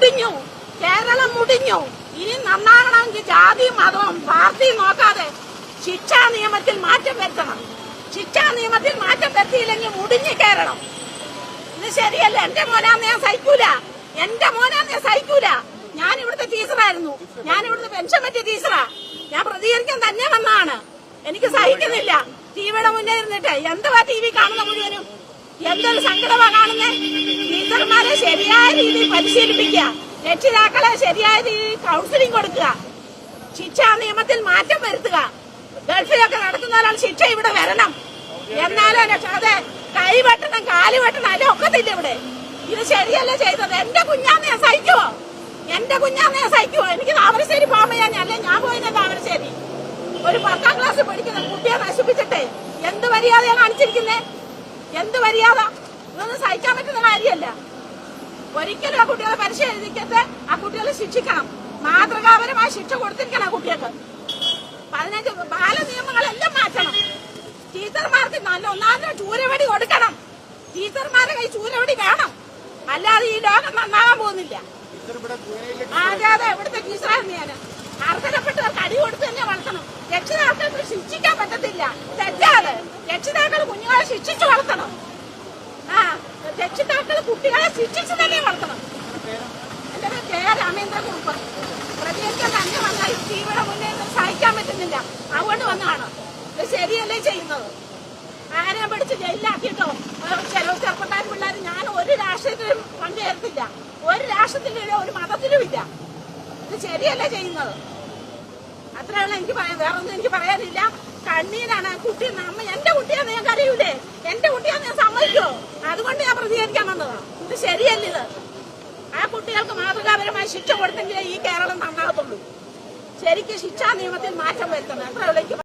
മുടിഞ്ഞു, കേരളം മുടിഞ്ഞു. ഇനി നന്നാകണമെങ്കിൽ ജാതിയും മതവും പാർട്ടിയും നോക്കാതെ ശിക്ഷാ നിയമത്തിൽ മാറ്റം വരുത്തണം. ശിക്ഷാ നിയമത്തിൽ മാറ്റം വരുത്തിയില്ലെങ്കിൽ മുടിഞ്ഞു കേരളം. ഇത് ശരിയല്ല. എന്റെ മോനാന്ന് ഞാൻ സഹിക്കൂല, എന്റെ മോനാന്ന് ഞാൻ സഹിക്കൂല. ഞാൻ ഇവിടുത്തെ ടീച്ചറായിരുന്നു, ഞാൻ ഇവിടുത്തെ പെൻഷൻ പറ്റിയ ടീച്ചറാ. ഞാൻ പ്രതികരിക്കാൻ തന്നെ വന്നതാണ്. എനിക്ക് സഹിക്കുന്നില്ല. ടിവിയുടെ മുന്നേ ഇരുന്നിട്ട് എന്തുവാ ടി വി കാണുന്ന മുഴുവനും? എന്തൊരു സങ്കടമാ കാണുന്നേ. ടീച്ചർമാരെ ശരിയായ രീതിയിൽ പരിശീലിപ്പിക്കുക, രക്ഷിതാക്കളെ ശരിയായ രീതിയിൽ കൗൺസിലിംഗ് കൊടുക്കുക, ശിക്ഷാ നിയമത്തിൽ മാറ്റം വരുത്തുക. ഗൾഫിലൊക്കെ നടക്കുന്ന ഒരാൾ ശിക്ഷ ഇവിടെ വരണം. എന്നാലും അതെ കൈ വെട്ടണം, കാല് വെട്ടണം, അല്ലെ ഒക്കത്തില്ല ഇവിടെ. ഇത് ശരിയല്ല ചെയ്തത്. എന്റെ കുഞ്ഞാന്ന് ഞാൻ സഹിക്കുവോ? എന്റെ കുഞ്ഞാന്ന് ഞാൻ സഹിക്കുവോ? എനിക്ക് താമരശ്ശേരി പോകുമ്പോ അല്ലെ ഞാൻ പോയത് താമരശ്ശേരി. ഒരു 10ാം ക്ലാസ് പഠിക്കുന്ന കുട്ടിയെ നശിപ്പിച്ചിട്ടേ എന്ത് മര്യാദയാ കാണിച്ചിരിക്കുന്നേ? എന്ത് മര്യാദ? ഇതൊന്നും സഹിക്കാൻ പറ്റുന്ന കാര്യമല്ല. ഒരിക്കലും ആ കുട്ടികളെ പരിശീലിക്കത്തെ ആ കുട്ടികളെ ശിക്ഷിക്കണം. മാതൃകാപരമായ ശിക്ഷ കൊടുത്തിരിക്കണം ആ കുട്ടികൾക്ക്. 15 ബാലനിയമങ്ങളെല്ലാം മാറ്റണം. ടീച്ചർമാർക്ക് നല്ല ഒന്നാമത് ചൂരവടി കൊടുക്കണം. ടീച്ചർമാരുടെ കൈ ചൂരവടി വേണം, അല്ലാതെ ഈ ലോകം നന്നാകാൻ പോകുന്നില്ല. അതെ ഇവിടുത്തെ ടീച്ചറായിരുന്നു ഞാൻ. അർഹതപ്പെട്ടവർക്ക് അടി കൊടുത്ത് തന്നെ വളർത്തണം. രക്ഷിതാക്കൾക്ക് ശിക്ഷിക്കാൻ പറ്റത്തില്ല, തെറ്റാണ്. രക്ഷിതാക്കൾ കുഞ്ഞുങ്ങളെ ശിക്ഷിച്ച് വളർത്തണം. രക്ഷിതാക്കൾ കുട്ടികളെ ശിക്ഷിച്ച് തന്നെ വളർത്തണം. എന്റെ പേര് കെ രാമേന്ദ്രകുറുപ്പ്. പ്രതികരിക്കാൻ തന്നെ വന്നാൽ ടിവിയുടെ മുന്നേ സഹിക്കാൻ പറ്റുന്നില്ല, അതുകൊണ്ട് വന്നതാണ്. ഇത് ശരിയല്ലേ ചെയ്യുന്നത്? ആരെയും പിടിച്ച് ജയിലിലാക്കിയിട്ടോ ചെറുപ്പക്കാർ പിള്ളേർ ഞാൻ ഒരു രാഷ്ട്രീയത്തിലും പങ്കുചേർത്തില്ല, ഒരു രാഷ്ട്രത്തിലും ഒരു മതത്തിലും ഇല്ല. ഇത് ശരിയല്ലേ ചെയ്യുന്നത്? അത്രയുള്ള എനിക്ക് പറയാം, വേറൊന്നും എനിക്ക് പറയാനില്ല. കണ്ണീരാണ് കുട്ടി. എന്റെ കുട്ടിയാന്ന് ഞാൻ കരയൂലേ? എന്റെ കുട്ടിയാന്ന് ഞാൻ സമ്മതിക്കോ? അതുകൊണ്ട് ഞാൻ പ്രതികരിക്കാൻ വന്നതാണ്. ഇത് ശരിയല്ല. ഇത് ആ കുട്ടികൾക്ക് മാതൃകാപരമായ ശിക്ഷ കൊടുത്തെങ്കിലേ ഈ കേരളം നന്നാകത്തുള്ളൂ. ശരിക്കും ശിക്ഷാ നിയമത്തിൽ മാറ്റം വരുത്തണം. അത്രയുള്ള എനിക്ക്